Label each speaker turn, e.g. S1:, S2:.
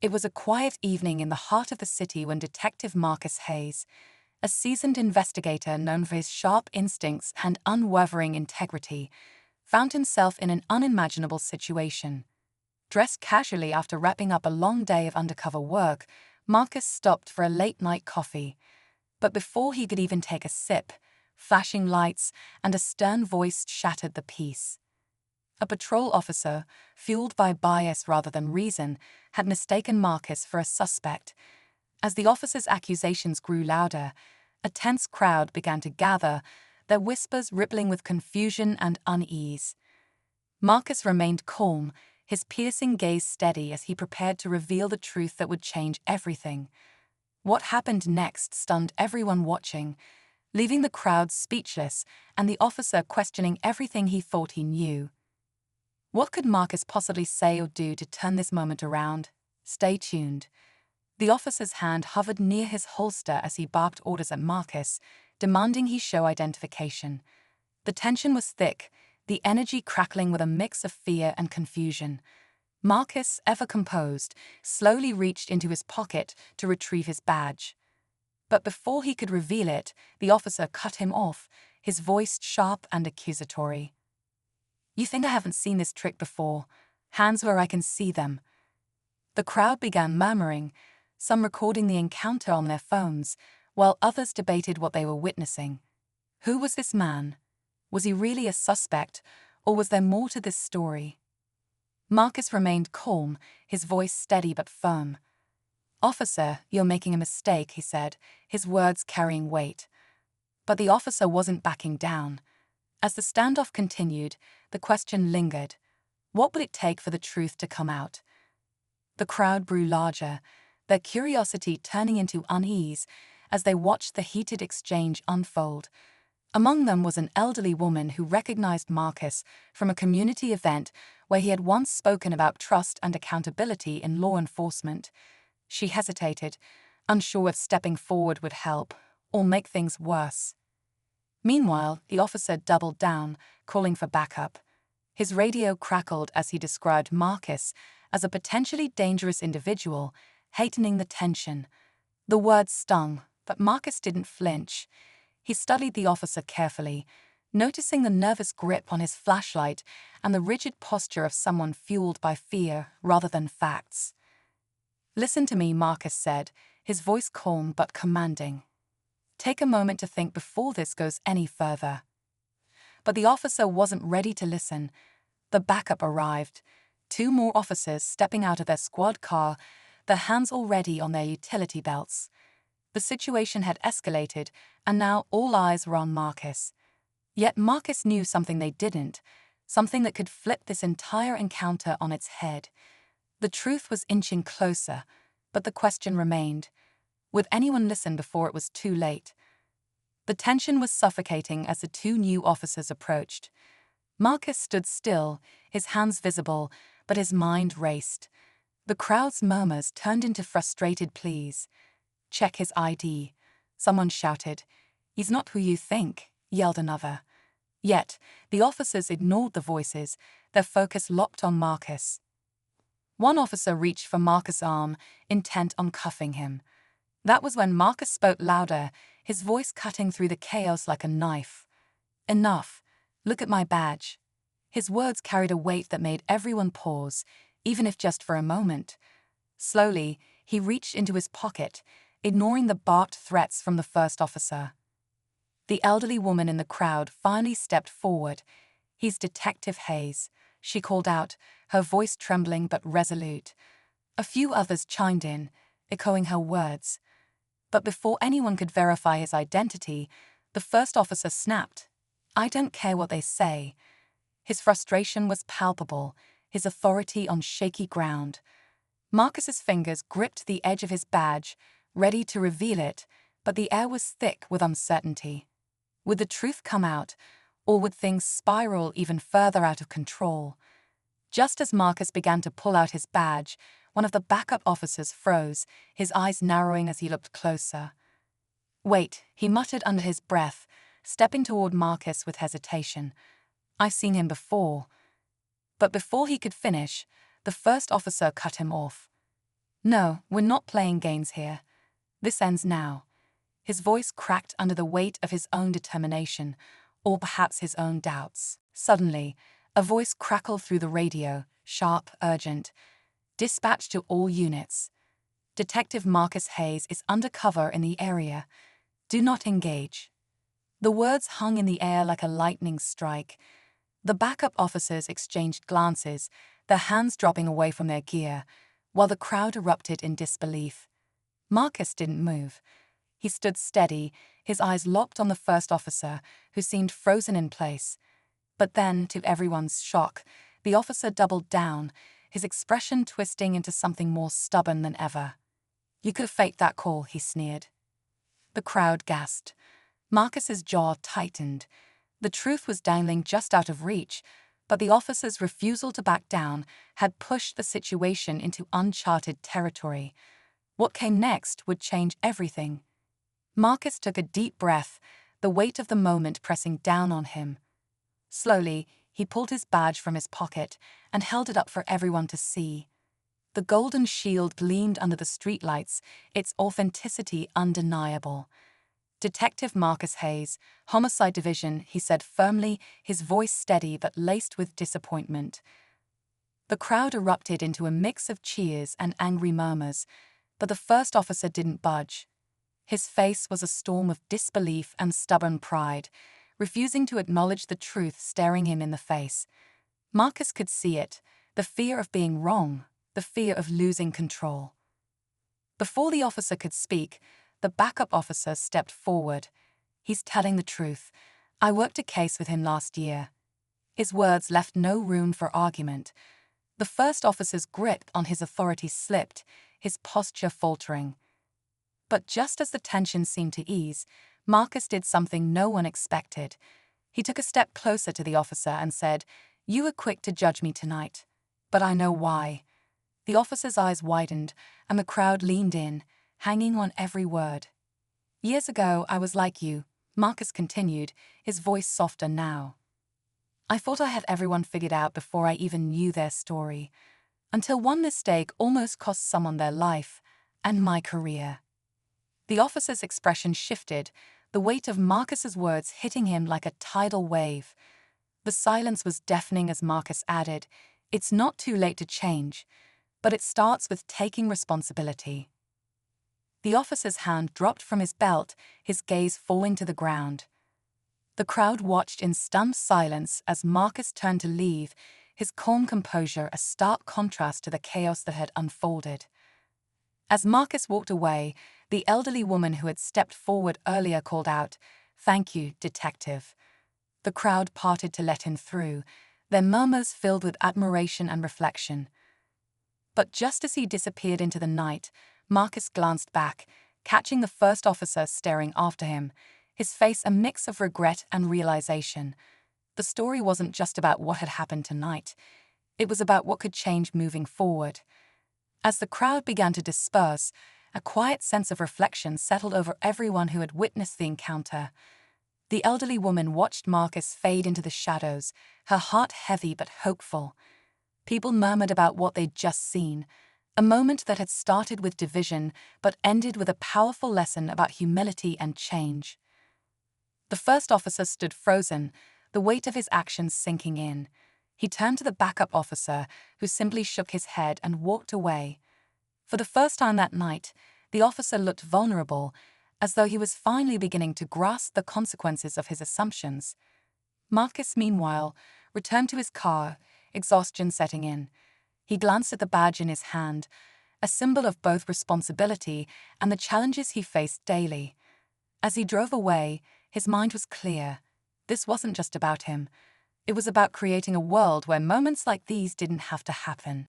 S1: It was a quiet evening in the heart of the city when Detective Marcus Hayes, a seasoned investigator known for his sharp instincts and unwavering integrity, found himself in an unimaginable situation. Dressed casually after wrapping up a long day of undercover work, Marcus stopped for a late-night coffee. But before he could even take a sip, flashing lights and a stern voice shattered the peace. A patrol officer, fueled by bias rather than reason, had mistaken Marcus for a suspect. As the officer's accusations grew louder, a tense crowd began to gather, their whispers rippling with confusion and unease. Marcus remained calm, his piercing gaze steady as he prepared to reveal the truth that would change everything. What happened next stunned everyone watching, leaving the crowd speechless and the officer questioning everything he thought he knew. What could Marcus possibly say or do to turn this moment around? Stay tuned. The officer's hand hovered near his holster as he barked orders at Marcus, demanding he show identification. The tension was thick, the energy crackling with a mix of fear and confusion. Marcus, ever composed, slowly reached into his pocket to retrieve his badge. But before he could reveal it, the officer cut him off, his voice sharp and accusatory. "You think I haven't seen this trick before? Hands where I can see them." The crowd began murmuring, some recording the encounter on their phones, while others debated what they were witnessing. Who was this man? Was he really a suspect, or was there more to this story? Marcus remained calm, his voice steady but firm. "Officer, you're making a mistake," he said, his words carrying weight. But the officer wasn't backing down. As the standoff continued, the question lingered. What would it take for the truth to come out? The crowd grew larger, their curiosity turning into unease as they watched the heated exchange unfold. Among them was an elderly woman who recognized Marcus from a community event where he had once spoken about trust and accountability in law enforcement. She hesitated, unsure if stepping forward would help or make things worse. Meanwhile, the officer doubled down, calling for backup. His radio crackled as he described Marcus as a potentially dangerous individual, heightening the tension. The words stung, but Marcus didn't flinch. He studied the officer carefully, noticing the nervous grip on his flashlight and the rigid posture of someone fueled by fear rather than facts. "Listen to me," Marcus said, his voice calm but commanding. "Take a moment to think before this goes any further." But the officer wasn't ready to listen. The backup arrived, 2 more officers stepping out of their squad car, their hands already on their utility belts. The situation had escalated, and now all eyes were on Marcus. Yet Marcus knew something they didn't, something that could flip this entire encounter on its head. The truth was inching closer, but the question remained. Would anyone listen before it was too late? The tension was suffocating as the 2 new officers approached. Marcus stood still, his hands visible, but his mind raced. The crowd's murmurs turned into frustrated pleas. "Check his ID," someone shouted. "He's not who you think," yelled another. Yet, the officers ignored the voices, their focus locked on Marcus. One officer reached for Marcus' arm, intent on cuffing him. That was when Marcus spoke louder, his voice cutting through the chaos like a knife. "Enough. Look at my badge." His words carried a weight that made everyone pause, even if just for a moment. Slowly, he reached into his pocket, ignoring the barked threats from the first officer. The elderly woman in the crowd finally stepped forward. "He's Detective Hayes," she called out, her voice trembling but resolute. A few others chimed in, echoing her words. But before anyone could verify his identity, the first officer snapped. "I don't care what they say." His frustration was palpable, his authority on shaky ground. Marcus's fingers gripped the edge of his badge, ready to reveal it, but the air was thick with uncertainty. Would the truth come out, or would things spiral even further out of control? Just as Marcus began to pull out his badge, one of the backup officers froze, his eyes narrowing as he looked closer. "Wait," he muttered under his breath, stepping toward Marcus with hesitation. "I've seen him before." But before he could finish, the first officer cut him off. No, we're not playing games here. This ends now. His voice cracked under the weight of his own determination, or perhaps his own doubts. Suddenly, a voice crackled through the radio, sharp, urgent. Dispatch to all units. Detective Marcus Hayes is undercover in the area. Do not engage. The words hung in the air like a lightning strike. The backup officers exchanged glances, their hands dropping away from their gear, while the crowd erupted in disbelief. Marcus didn't move. He stood steady, his eyes locked on the first officer, who seemed frozen in place. But then, to everyone's shock, the officer doubled down, his expression twisting into something more stubborn than ever. "You could have faked that call," he sneered. The crowd gasped. Marcus's jaw tightened. The truth was dangling just out of reach, but the officer's refusal to back down had pushed the situation into uncharted territory. What came next would change everything. Marcus took a deep breath, the weight of the moment pressing down on him. Slowly, he pulled his badge from his pocket and held it up for everyone to see. The golden shield gleamed under the streetlights, its authenticity undeniable. "Detective Marcus Hayes, Homicide Division," he said firmly, his voice steady but laced with disappointment. The crowd erupted into a mix of cheers and angry murmurs, but the first officer didn't budge. His face was a storm of disbelief and stubborn pride, refusing to acknowledge the truth staring him in the face. Marcus could see it, the fear of being wrong, the fear of losing control. Before the officer could speak, the backup officer stepped forward. "He's telling the truth. I worked a case with him last year." His words left no room for argument. The first officer's grip on his authority slipped, his posture faltering. But just as the tension seemed to ease, Marcus did something no one expected. He took a step closer to the officer and said, "You were quick to judge me tonight, but I know why." The officer's eyes widened, and the crowd leaned in, hanging on every word. "Years ago, I was like you," Marcus continued, his voice softer now. "I thought I had everyone figured out before I even knew their story, until one mistake almost cost someone their life and my career." The officer's expression shifted, the weight of Marcus's words hitting him like a tidal wave. The silence was deafening as Marcus added, "It's not too late to change, but it starts with taking responsibility." The officer's hand dropped from his belt, his gaze falling to the ground. The crowd watched in stunned silence as Marcus turned to leave, his calm composure a stark contrast to the chaos that had unfolded. As Marcus walked away, the elderly woman who had stepped forward earlier called out, "Thank you, detective." The crowd parted to let him through, their murmurs filled with admiration and reflection. But just as he disappeared into the night, Marcus glanced back, catching the first officer staring after him, his face a mix of regret and realization. The story wasn't just about what had happened tonight. It was about what could change moving forward. As the crowd began to disperse, a quiet sense of reflection settled over everyone who had witnessed the encounter. The elderly woman watched Marcus fade into the shadows, her heart heavy but hopeful. People murmured about what they'd just seen, a moment that had started with division but ended with a powerful lesson about humility and change. The first officer stood frozen, the weight of his actions sinking in. He turned to the backup officer, who simply shook his head and walked away. For the first time that night, the officer looked vulnerable, as though he was finally beginning to grasp the consequences of his assumptions. Marcus, meanwhile, returned to his car, exhaustion setting in. He glanced at the badge in his hand, a symbol of both responsibility and the challenges he faced daily. As he drove away, his mind was clear. This wasn't just about him. It was about creating a world where moments like these didn't have to happen.